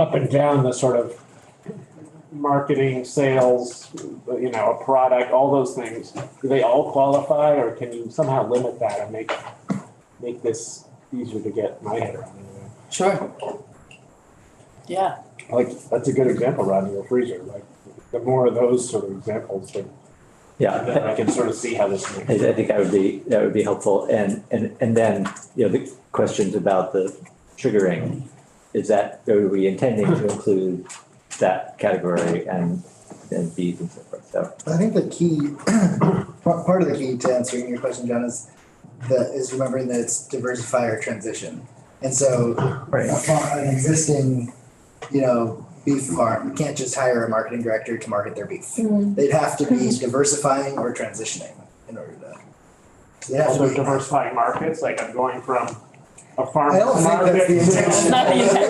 up and down the sort of marketing, sales, a product, all those things, do they all qualify, or can you somehow limit that and make this easier to get my head around? Sure. Yeah. Like, that's a good example, Rodney, your freezer. Like, the more of those sort of examples, then I can sort of see how this makes. I think that would be helpful. And then, the questions about the sugaring, are we intending to include that category and beef and so forth? So I think the key, part of the key to answering your question, John, is remembering that it's diversify or transition. And so an existing, beef farm, you can't just hire a marketing director to market their beef. They'd have to be diversifying or transitioning in order to. So they have Also to be diversifying markets, like I'm going from a farm I don't think market. that's the intention. Not the intention.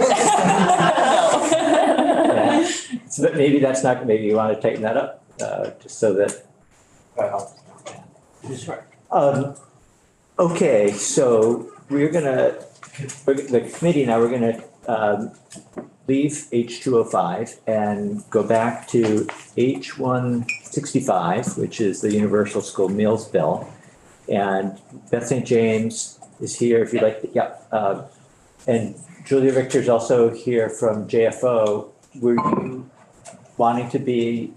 So that maybe you want to tighten that up, just so that. That helps. Sure. Okay, so the committee now, we're gonna leave H205 and go back to H165, which is the Universal School Meals Bill. And Beth St. James is here if you'd like to, and Julia Richter's also here from JFO. Were you wanting to be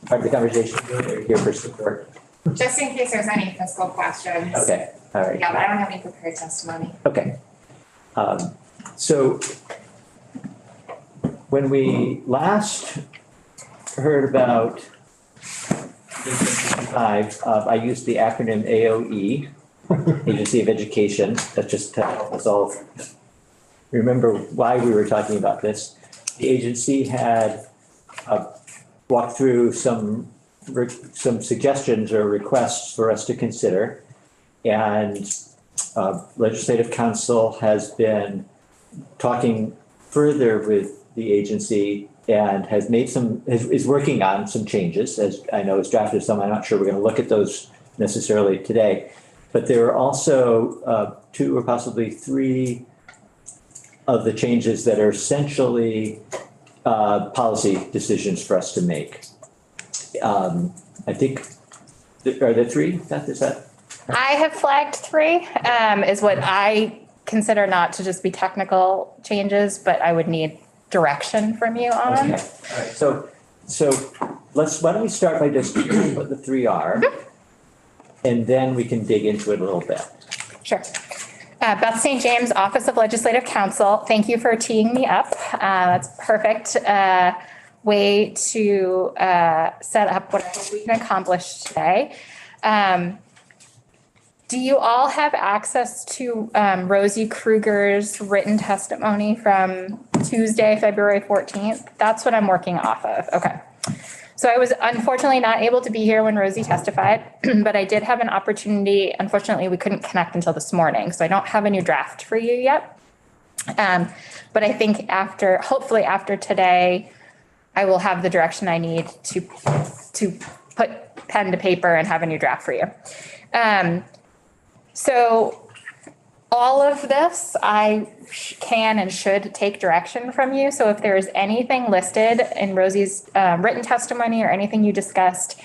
part of the conversation or here for support? Just in case there's any fiscal questions. Okay, all right. Yeah, but I don't have any prepared testimony. Okay. So when we last heard about H165, I used the acronym AOE, Agency of Education. That's just to help us all remember why we were talking about this. The agency had walked through some suggestions or requests for us to consider, and Legislative Council has been talking further with the agency and has made is working on some changes, as I know has drafted some. I'm not sure we're going to look at those necessarily today, but there are also 2 or possibly 3 of the changes that are essentially policy decisions for us to make. I think, are there 3? Beth, is that? I have flagged 3, is what I consider not to just be technical changes, but I would need direction from you on. Okay. All right. So why don't we start by just hearing what the 3 are, and then we can dig into it a little bit. Sure. Beth St. James, Office of Legislative Counsel. Thank you for teeing me up. That's perfect way to set up what I hope we can accomplish today. Do you all have access to Rosie Kruger's written testimony from Tuesday, February 14th? That's what I'm working off of. Okay. So I was unfortunately not able to be here when Rosie testified, but I did have an opportunity. Unfortunately, we couldn't connect until this morning, so I don't have a new draft for you yet. But I think hopefully after today, I will have the direction I need to put pen to paper and have a new draft for you. So all of this, I can and should take direction from you. So if there's anything listed in Rosie's written testimony or anything you discussed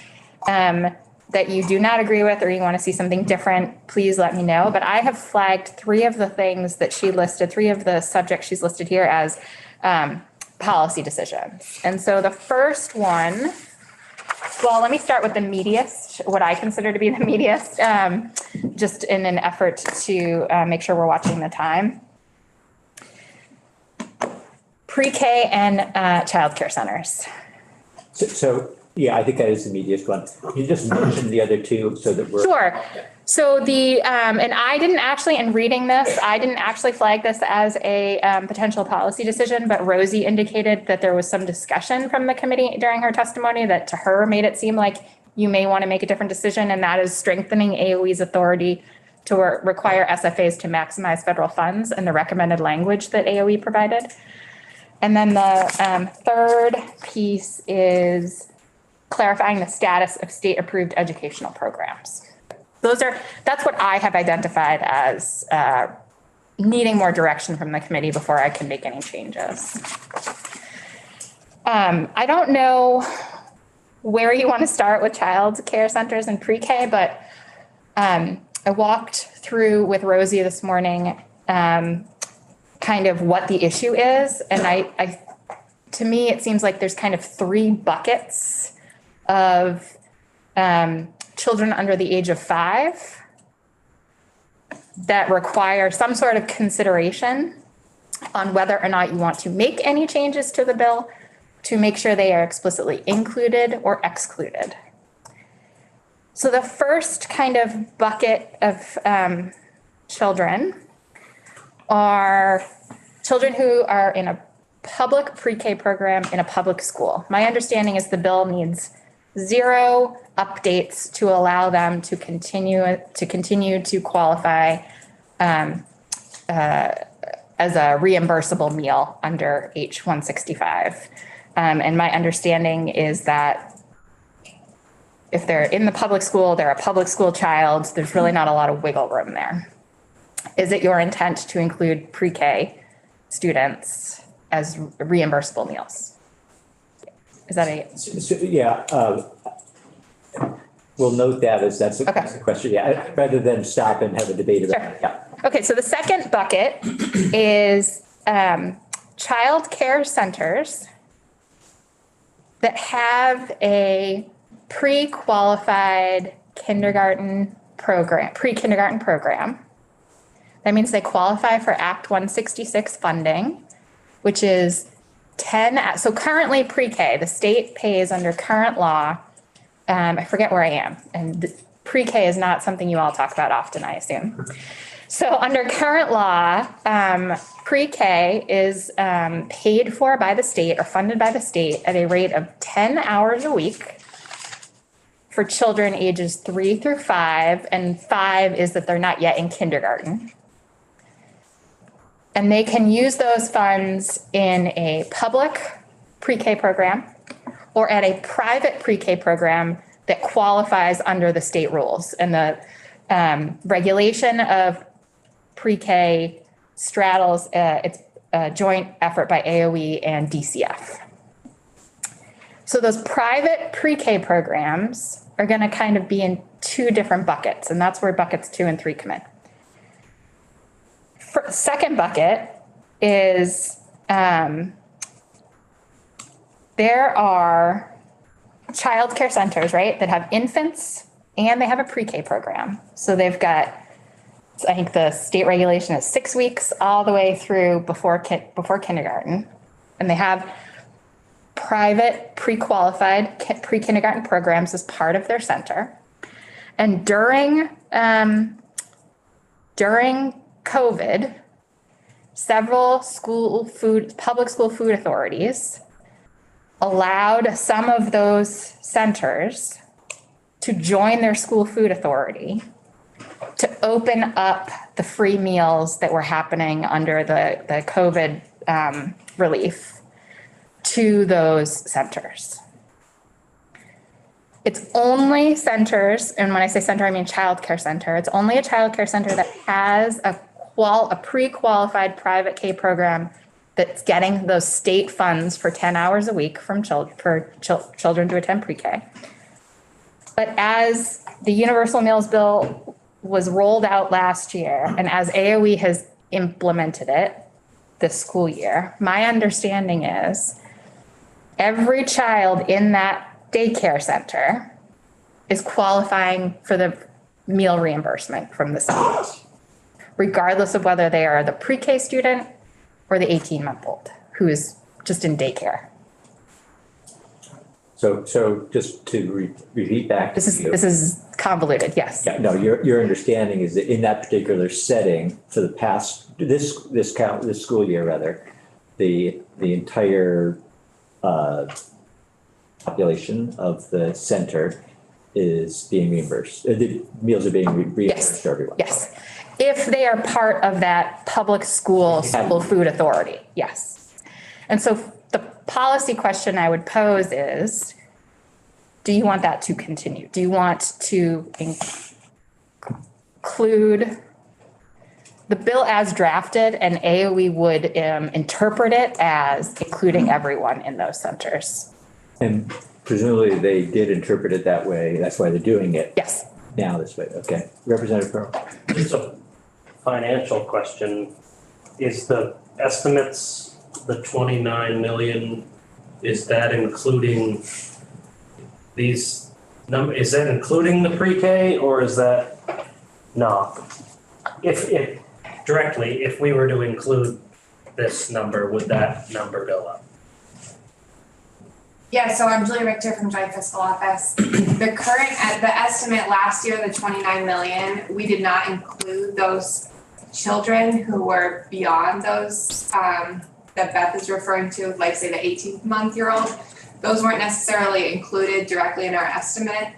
that you do not agree with or you want to see something different, please let me know. But I have flagged 3 of the things that she listed, 3 of the subjects she's listed here as policy decisions. And so the first one, well, let me start with the meatiest, what I consider to be the meatiest, just in an effort to make sure we're watching the time. Pre-K and childcare centers. So yeah, I think that is the meatiest one. You just mentioned the other 2 so that we're. Sure. So the, and I didn't actually, in reading this, I didn't actually flag this as a potential policy decision, but Rosie indicated that there was some discussion from the committee during her testimony that to her made it seem like you may want to make a different decision, and that is strengthening AOE's authority to require SFAs to maximize federal funds and the recommended language that AOE provided. And then the third piece is clarifying the status of state-approved educational programs. That's what I have identified as needing more direction from the committee before I can make any changes. I don't know where you want to start with child care centers and pre-K, but I walked through with Rosie this morning, kind of what the issue is. And I, to me, it seems like there's kind of three buckets of children under the age of 5 that require some sort of consideration on whether or not you want to make any changes to the bill to make sure they are explicitly included or excluded. So the first kind of bucket of children are children who are in a public pre-K program in a public school. My understanding is the bill needs 0 updates to allow them to continue to qualify as a reimbursable meal under H-165. And my understanding is that if they're in the public school, they're a public school child, there's really not a lot of wiggle room there. Is it your intent to include pre-K students as reimbursable meals? Is that a? Yeah, we'll note that as that's Okay. a question, yeah, rather than stop and have a debate about it, yeah. Okay, so the second bucket is child care centers that have a pre-qualified kindergarten program, pre-kindergarten program. That means they qualify for Act 166 funding, which is 10, so currently pre-K, the state pays under current law, I forget where I am, and pre-K is not something you all talk about often, I assume. So under current law, pre-K is paid for by the state or funded by the state at a rate of 10 hours a week for children ages 3 through 5, and 5 is that they're not yet in kindergarten. And they can use those funds in a public pre-K program or at a private pre-K program that qualifies under the state rules. And the regulation of pre-K straddles, it's a joint effort by AOE and DCF. So those private pre-K programs are going to kind of be in 2 different buckets, and that's where buckets 2 and 3 come in. Second bucket is there are child care centers, right, that have infants and they have a pre-K program. So they've got, I think the state regulation is 6 weeks all the way through before kindergarten. And they have private pre-qualified pre-kindergarten programs as part of their center. And during COVID, several public school food authorities allowed some of those centers to join their school food authority to open up the free meals that were happening under the COVID relief to those centers. It's only centers, and when I say center, I mean childcare center. It's only a childcare center that has a pre-qualified private K program that's getting those state funds for 10 hours a week from children to attend pre-K. But as the Universal Meals Bill was rolled out last year, and as AOE has implemented it this school year, my understanding is every child in that daycare center is qualifying for the meal reimbursement from the state, regardless of whether they are the pre-K student or the 18-month-old who is just in daycare. So just to repeat back. This is convoluted, yes. Yeah, no, your understanding is that in that particular setting, for the past, this school year rather, the entire population of the center is being reimbursed. The meals are being reimbursed to everyone. Yes, if they are part of that public school food authority, yes. And so the policy question I would pose is, do you want that to continue? Do you want to include the bill as drafted, and AOE would interpret it as including everyone in those centers. And presumably they did interpret it that way. That's why they're doing it Yes. now this way. Okay. Representative Pearl. Just a financial question. Is the estimates, the 29 million, is that including these is that including the pre-K or is that not? If directly, if we were to include this number, would that number go up? Yeah, so I'm Julie Richter from Joint Fiscal Office. The estimate last year, the 29 million, we did not include those children who were beyond those, that Beth is referring to, like say the 18-month-old. Those weren't necessarily included directly in our estimate.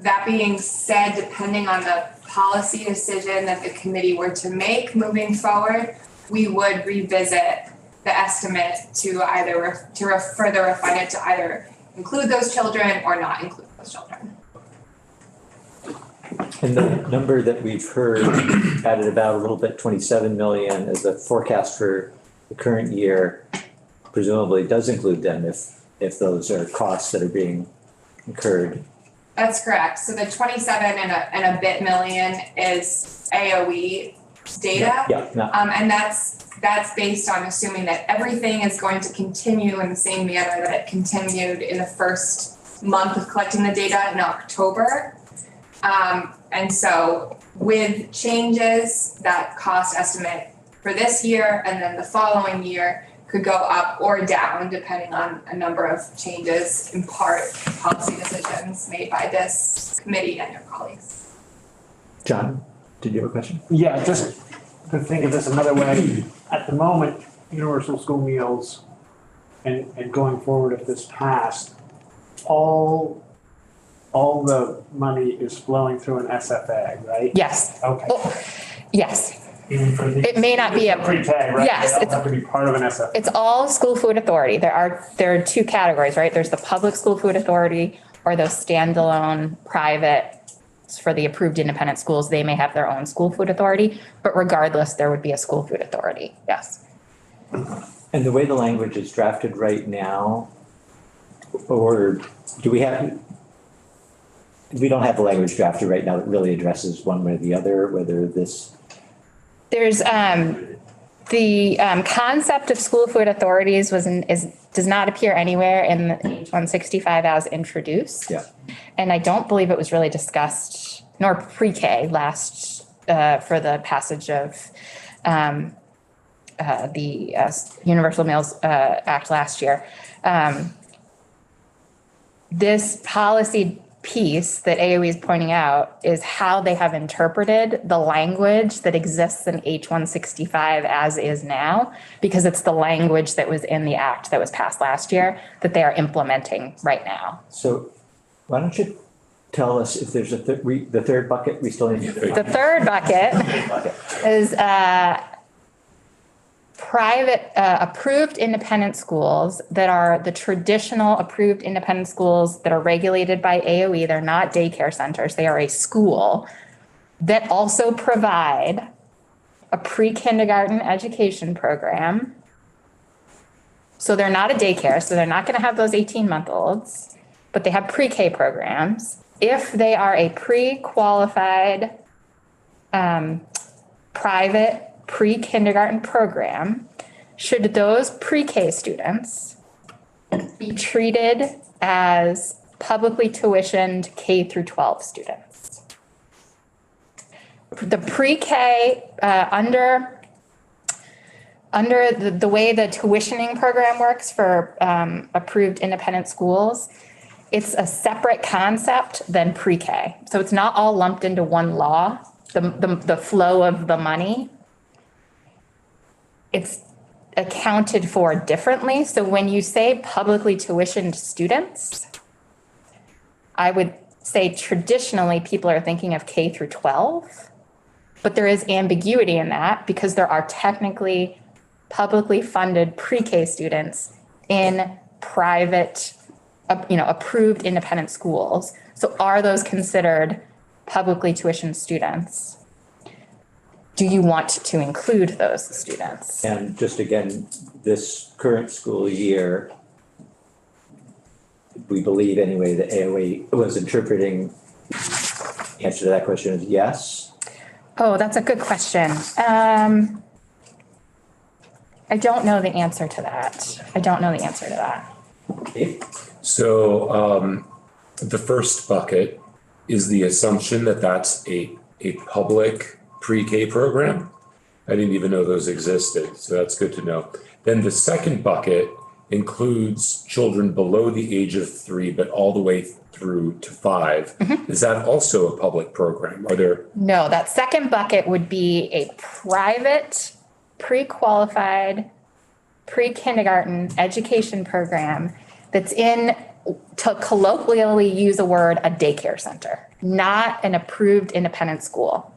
That being said, depending on the policy decision that the committee were to make moving forward, we would revisit the estimate to either further refine it to either include those children or not include those children. And the number that we've heard added about a little bit, 27 million as a forecast for the current year, presumably does include them if those are costs that are being incurred. That's correct. So the 27 and a bit million is AOE data. Yeah. And that's based on assuming that everything is going to continue in the same manner that it continued in the first month of collecting the data in October. And so with changes, that cost estimate for this year and then the following year could go up or down depending on a number of changes, in part policy decisions made by this committee and your colleagues. John, did you have a question? Yeah, just to think of this another way, at the moment, universal school meals and going forward if this passed, all the money is flowing through an SFA, right? Yes. Okay. Oh, yes. Even for the. It may not be a Pre-K, right? yes, They all it's- have to be part of an SFA. It's all school food authority. There are two categories, right? There's the public school food authority or those standalone private for the approved independent schools. They may have their own school food authority, but regardless, there would be a school food authority. Yes. And the way the language is drafted right now, or do we have, we don't have the language drafted right now that really addresses one way or the other, whether this. There's the concept of school food authorities does not appear anywhere in the H-165 as introduced. Yeah. And I don't believe it was really discussed, nor pre-K last, for the passage of the Universal Meals Act last year. This policy piece that AOE is pointing out is how they have interpreted the language that exists in H-165 as is now, because it's the language that was in the act that was passed last year that they are implementing right now. So why don't you tell us if there's the third bucket we still need to. The third bucket is private approved independent schools that are the traditional approved independent schools that are regulated by AOE. They're not daycare centers. They are a school that also provide a pre-kindergarten education program. So they're not a daycare, so they're not going to have those 18-month-olds, but they have pre-K programs. If they are a pre-qualified private pre-kindergarten program, should those pre-K students be treated as publicly tuitioned K through 12 students? The pre-K, under the way the tuitioning program works for approved independent schools, it's a separate concept than pre-K. So it's not all lumped into one law, the flow of the money. It's accounted for differently. So when you say publicly tuitioned students, I would say traditionally people are thinking of K through 12, but there is ambiguity in that because there are technically publicly funded pre-K students in private, approved independent schools. So are those considered publicly tuitioned students, do you want to include those students? And just again, this current school year, we believe anyway that AOE was interpreting, the answer to that question is yes. Oh, that's a good question. I don't know the answer to that. Okay. So the first bucket is the assumption that that's a public pre-K program. I didn't even know those existed, so that's good to know. Then the second bucket includes children below the age of 3, but all the way through to 5. Is that also a public program? Are there? No, that second bucket would be a private, pre-qualified, pre-kindergarten education program that's in, to colloquially use a word, a daycare center, not an approved independent school.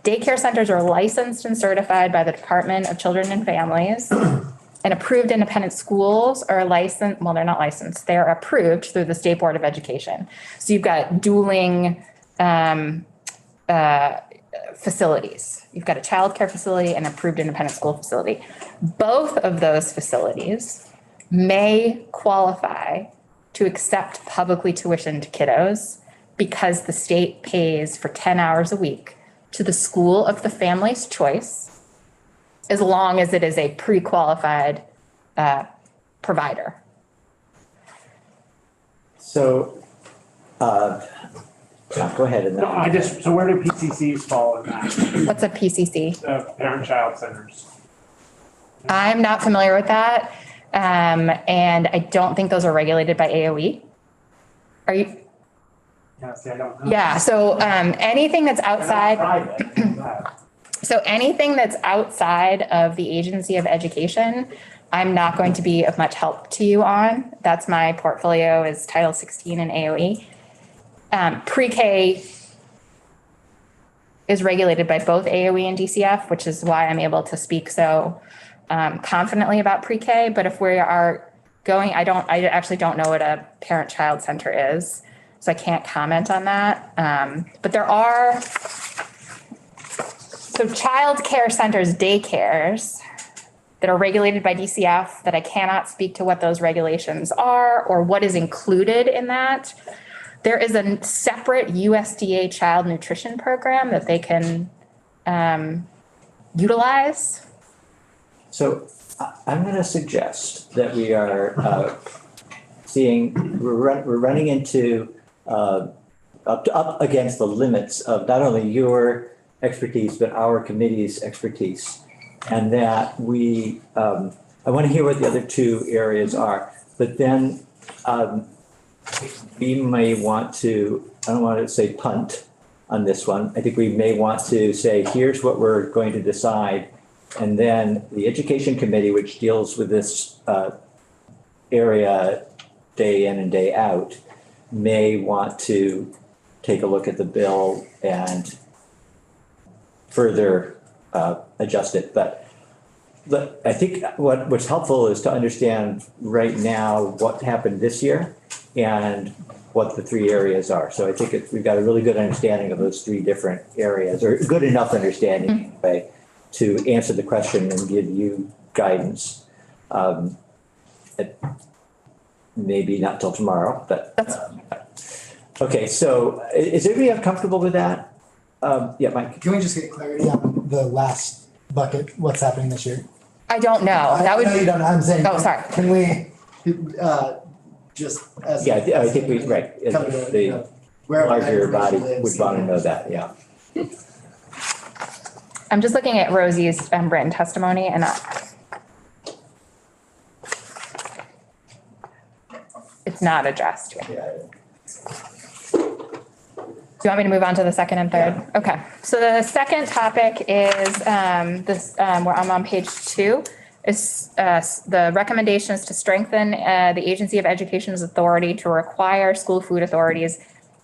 Daycare centers are licensed and certified by the Department of Children and Families. And approved independent schools are licensed, well, they're not licensed, they're approved through the State Board of Education. So you've got dueling facilities. You've got a childcare facility and approved independent school facility. Both of those facilities may qualify to accept publicly tuitioned kiddos because the state pays for 10 hours a week to the school of the family's choice, as long as it is a pre-qualified provider. So, Tom, go ahead and No, so where do PCCs fall in that, What's a PCC? parent-child centers? I'm not familiar with that. And I don't think those are regulated by AOE. Are you? Yeah, see, I don't know. Yeah, so anything that's They're not outside. private, I know that. So anything that's outside of the Agency of Education, I'm not going to be of much help to you on. That's my portfolio is Title 16 and AOE. Pre-K is regulated by both AOE and DCF, which is why I'm able to speak so confidently about pre-K. But if we are going, I actually don't know what a parent-child center is, so I can't comment on that. But there are, so child care centers, daycares that are regulated by DCF that I cannot speak to what those regulations are or what is included in that. There is a separate USDA child nutrition program that they can utilize. So I'm going to suggest that we are we're running into up against the limits of not only your expertise, but our committee's expertise. And that I want to hear what the other two areas are, but then we may want to, I don't want to say punt on this one. I think we may want to say, here's what we're going to decide. And then the Education Committee, which deals with this area day in and day out, may want to take a look at the bill and further adjust it. But I think what's helpful is to understand right now what happened this year and what the three areas are. So I think we've got a really good understanding of those three different areas, or good enough understanding anyway, to answer the question and give you guidance. Maybe not till tomorrow, but okay. So is everybody comfortable with that? Yeah, Mike. Can we just get clarity on the last bucket? What's happening this year? I don't know. That would I know you don't know. I'm saying. Oh, sorry. Can we just as Yeah, I think we, right. come to, The wherever that larger body information lives, would want to know that, yeah. I'm just looking at Rosie's written testimony and it's not addressed here. Yeah. Do you want me to move on to the second and third? Yeah. Okay. So the second topic is where I'm on page 2 is the recommendations to strengthen the Agency of Education's authority to require school food authorities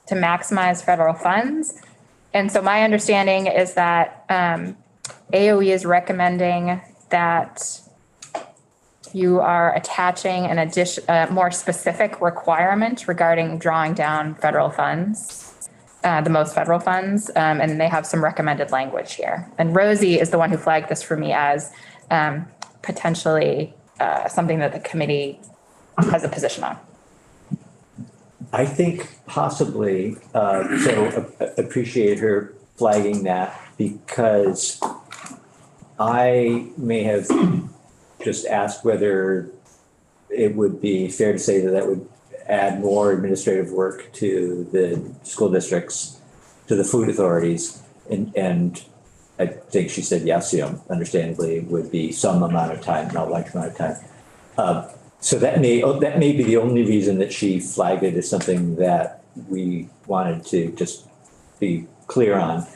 to maximize federal funds. And so my understanding is that AOE is recommending that you are attaching a more specific requirement regarding drawing down federal funds the most federal funds, and they have some recommended language here. And Rosie is the one who flagged this for me as potentially something that the committee has a position on. I think possibly, appreciate her flagging that because I may have just asked whether it would be fair to say that that would add more administrative work to the school districts, to the food authorities. And I think she said yes, understandably, it would be some amount of time, not a large amount of time. So that may be the only reason that she flagged it as something that we wanted to just be clear on.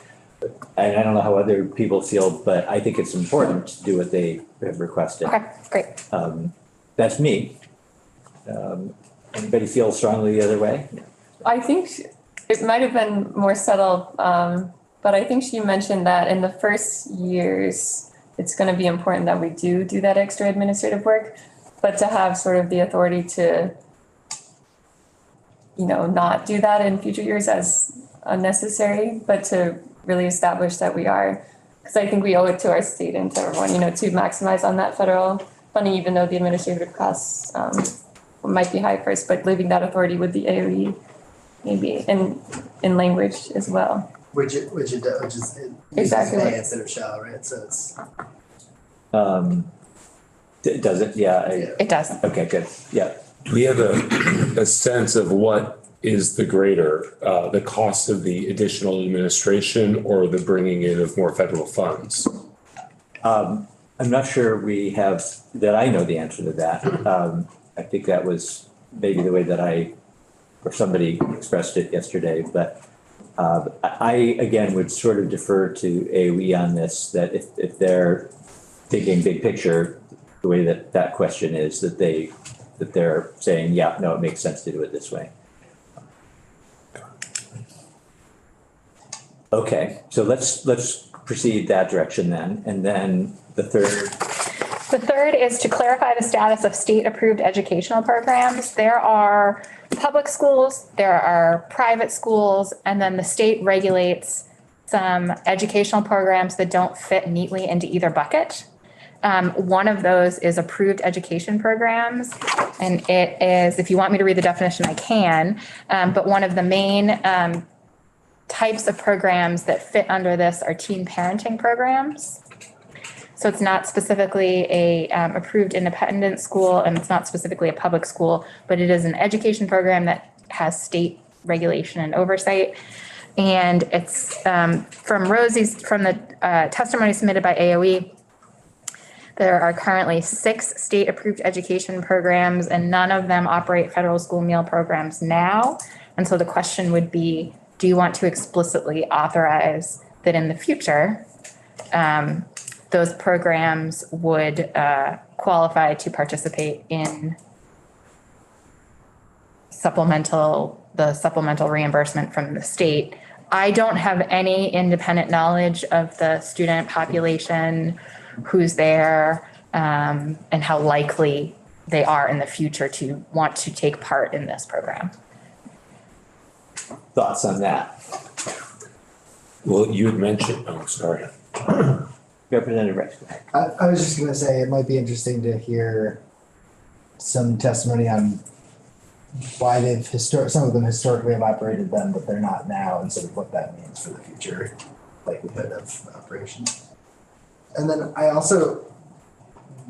And I don't know how other people feel, but I think it's important to do what they have requested. Okay, great. That's me. Anybody feel strongly the other way? I think it might have been more subtle, but I think she mentioned that in the first years, it's going to be important that we do that extra administrative work, but to have sort of the authority to, not do that in future years as unnecessary, but to really establish that we are, because I think we owe it to our state and to everyone, to maximize on that federal funding, even though the administrative costs might be high first, but leaving that authority with the AOE maybe in language as well. Which is Exactly may right. instead of shall, right? So it's. Does it? Yeah. It does. Okay, good. Yeah. Do we have a sense of what is the greater, the cost of the additional administration or the bringing in of more federal funds? I'm not sure that I know the answer to that. I think that was maybe the way that or somebody expressed it yesterday, but I, again, would sort of defer to AOE on this, that if they're thinking big picture, the way that question is, that they're saying, yeah, no, it makes sense to do it this way. Okay, so let's proceed that direction then. And then the third. The third is to clarify the status of state-approved educational programs. There are public schools, there are private schools, and then the state regulates some educational programs that don't fit neatly into either bucket. One of those is approved education programs, and it is, if you want me to read the definition, I can, but one of the main types of programs that fit under this are teen parenting programs. So it's not specifically a approved independent school, and it's not specifically a public school, but it is an education program that has state regulation and oversight. And it's from the testimony submitted by AOE, there are currently 6 state-approved education programs, and none of them operate federal school meal programs now. And so the question would be, do you want to explicitly authorize that in the future, those programs would qualify to participate in the supplemental reimbursement from the state? I don't have any independent knowledge of the student population, who's there, and how likely they are in the future to want to take part in this program. Thoughts on that? Well, you had mentioned, sorry. Representative Rex. I was just gonna say, it might be interesting to hear some testimony on why some of them historically have operated them, but they're not now, and sort of what that means for the future likelihood of operation. And then I also,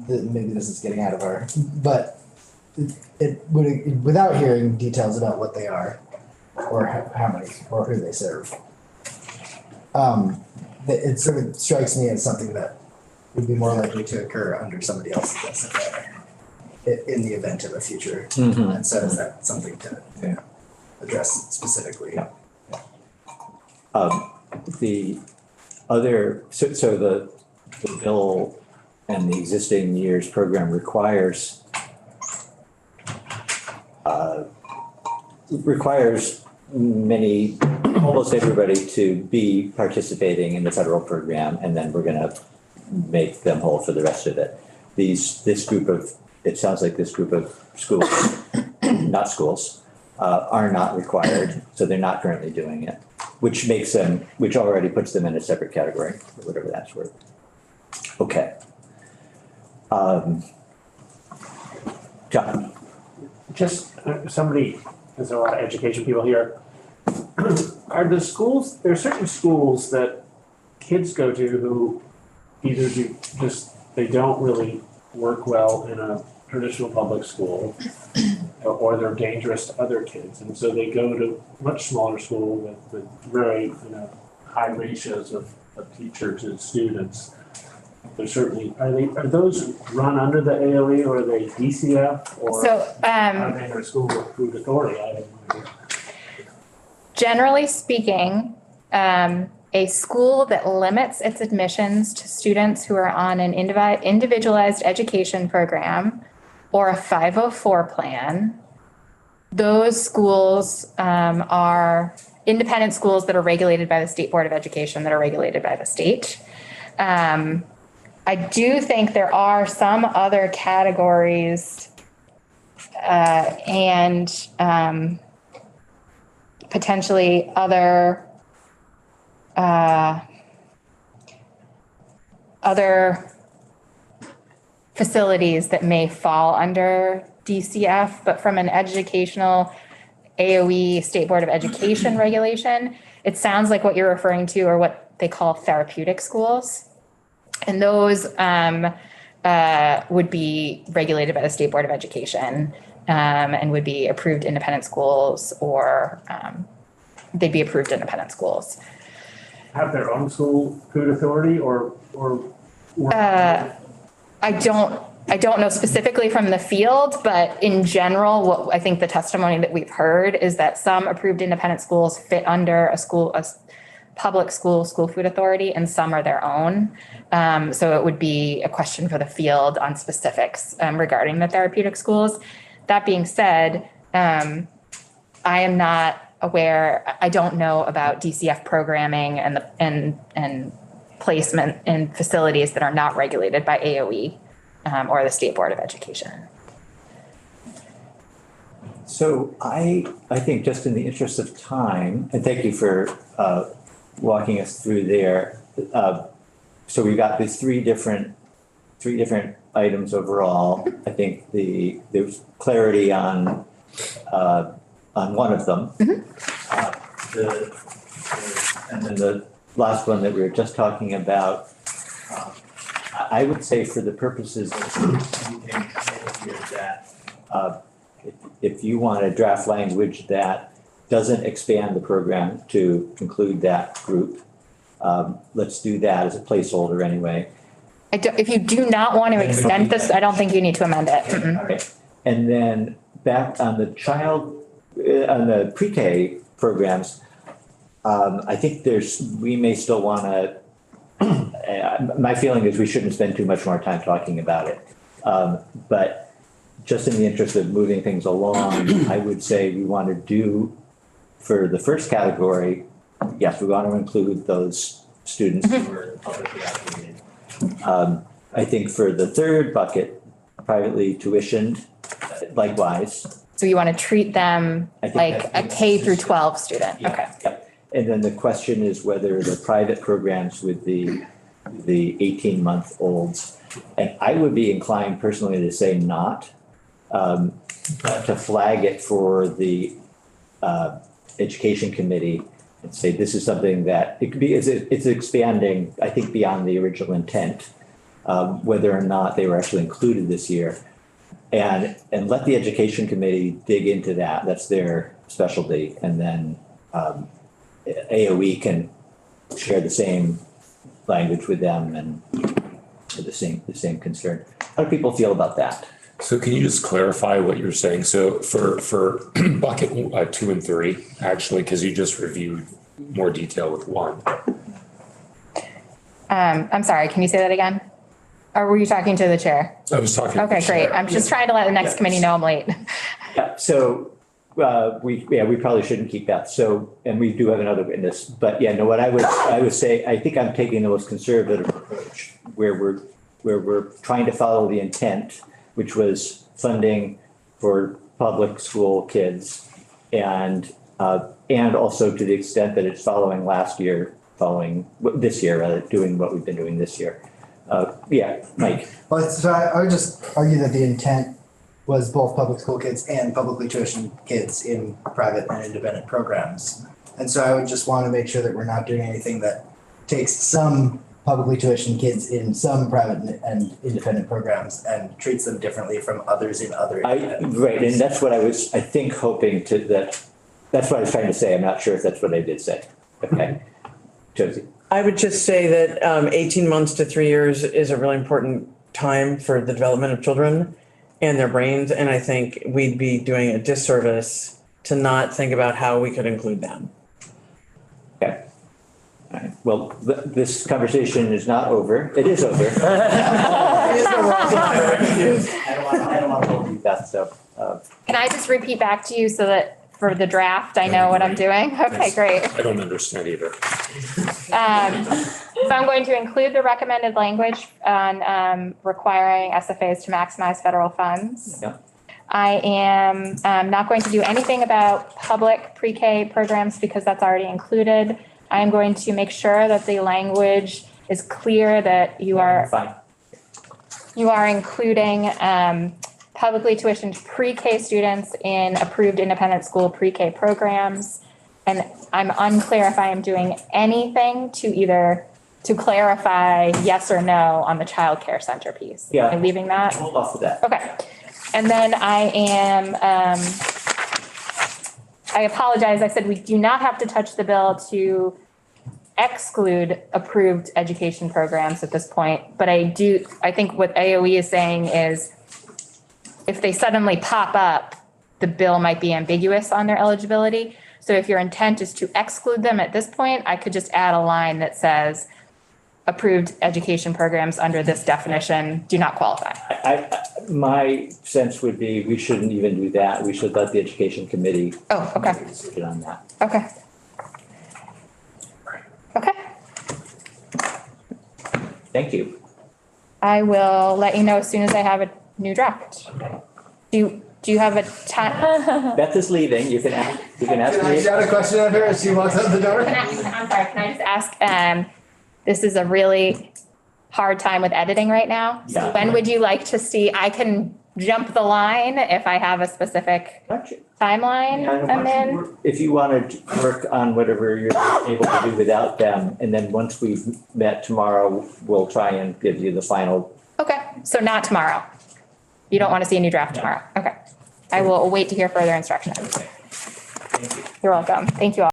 maybe this is getting out of but it would, without hearing details about what they are, or how many, or who they serve. It sort of strikes me as something that would be more likely to occur under somebody else's SFA in the event of a future. Mm-hmm. And so is that something to address specifically? Yeah. The other, so the bill and the existing year's program requires almost everybody to be participating in the federal program, and then we're gonna make them whole for the rest of it. It sounds like this group of schools, not schools, are not required, so they're not currently doing it. which makes them, which already puts them in a separate category, whatever that's worth. Okay. John, Just somebody, there's a lot of education people here. Are the schools, there are certain schools that kids go to who either do just, they don't really work well in a traditional public school, or they're dangerous to other kids. And so they go to much smaller school with very, high ratios of teacher to students. They're certainly, are those run under the AOE or are they DCF or So, are they in a school food authority? I have no idea. generally speaking, a school that limits its admissions to students who are on an individualized education program or a 504 plan, those schools are independent schools that are regulated by the State Board of Education, that are regulated by the state. I do think there are some other categories and potentially other facilities that may fall under DCF, but from an educational AOE State Board of Education regulation, it sounds like what you're referring to are what they call therapeutic schools. And those would be regulated by the State Board of Education and would be approved independent schools, or they'd be approved independent schools. Have their own school food authority or I don't know specifically from the field, but in general, what I think the testimony that we've heard is that some approved independent schools fit under a public school food authority, and some are their own. So it would be a question for the field on specifics regarding the therapeutic schools. That being said, I am not aware, I don't know about DCF programming and placement in facilities that are not regulated by AOE or the State Board of Education. so I think just in the interest of time, and thank you for walking us through there. So we've got these three different items overall. I think there's clarity on one of them. And then the last one that we were just talking about, I would say for the purposes of using here that if you want a draft language that doesn't expand the program to include that group, let's do that as a placeholder anyway. If you do not want to extend this, I don't think you need to amend it. Okay. And then back on the on the pre-K programs, I think we may still want to, my feeling is we shouldn't spend too much more time talking about it. But just in the interest of moving things along, I would say we want to do, for the first category, yes, we want to include those students who are publicly affiliated. I think for the third bucket, privately tuitioned, likewise. So you want to treat them I think like a that's- K through 12 student? Yeah, Okay. yeah. And then the question is whether the private programs with the 18-month-olds, and I would be inclined personally to say not, but to flag it for the education committee and say this is something that it could be, it's expanding, I think, beyond the original intent, whether or not they were actually included this year. And let the education committee dig into that. That's their specialty. And then AOE can share the same language with them and the same concern. How do people feel about that? So can you just clarify what you're saying? So for bucket 2 and 3, actually, because you just reviewed more detail with 1. I'm sorry, can you say that again? Or were you talking to the chair? I was talking. to the Okay, great. chair. I'm just trying to let the next committee know I'm late. Yeah, so we probably shouldn't keep that. So, and we do have another witness, but yeah, no, what I would say, I think I'm taking the most conservative approach where we're trying to follow the intent, which was funding for public school kids and And also to the extent that it's following last year, this year, rather, doing what we've been doing this year. Yeah, Mike, Well, so I would just argue that the intent was both public school kids and publicly tuitioned kids in private and independent programs. And so I would just want to make sure that we're not doing anything that takes some publicly tuitioned kids in some private and independent programs and treats them differently from others in other independent. right, and that's what I was, I think, hoping to, that's what I was trying to say. I'm not sure if that's what I did say. Okay. Josie, I would just say that 18 months to 3 years is a really important time for the development of children and their brains. And I think we'd be doing a disservice to not think about how we could include them. okay. All right, well, this conversation is not over. It is over. I don't want to hold you, Beth, so. Can I just repeat back to you so that for the draft, I know what I'm doing? Okay, great. I don't understand either. So I'm going to include the recommended language on requiring SFAs to maximize federal funds. Yeah. I am not going to do anything about public pre-K programs because that's already included. I am going to make sure that the language is clear that you are Fine. including publicly tuitioned pre-K students in approved independent school pre-K programs. And I'm unclear if I am doing anything to clarify yes or no on the childcare center piece. Yeah. Am I leaving that? Hold off of that. Okay. And then I am, I apologize. I said we do not have to touch the bill to exclude approved education programs at this point. But I think what AOE is saying is if they suddenly pop up, the bill might be ambiguous on their eligibility. So if your intent is to exclude them at this point, I could just add a line that says approved education programs under this definition do not qualify. My sense would be we shouldn't even do that. We should let the education committee. Oh, okay. make a decision on that. Okay. Okay. Thank you. I will let you know as soon as I have a new draft. Do you have a time? Beth is leaving. You can ask me. You got a question of her as she walks out the door? I'm sorry, can I just ask, this is a really hard time with editing right now. So Yeah. when would you like to see, I can jump the line if I have a specific timeline I'm in? If you want to work on whatever you're able to do without them, and then once we've met tomorrow, we'll try and give you the final. Okay, so not tomorrow. You don't want to see a new draft tomorrow? Okay. I will wait to hear further instructions. Thank you. You're welcome. Thank you all.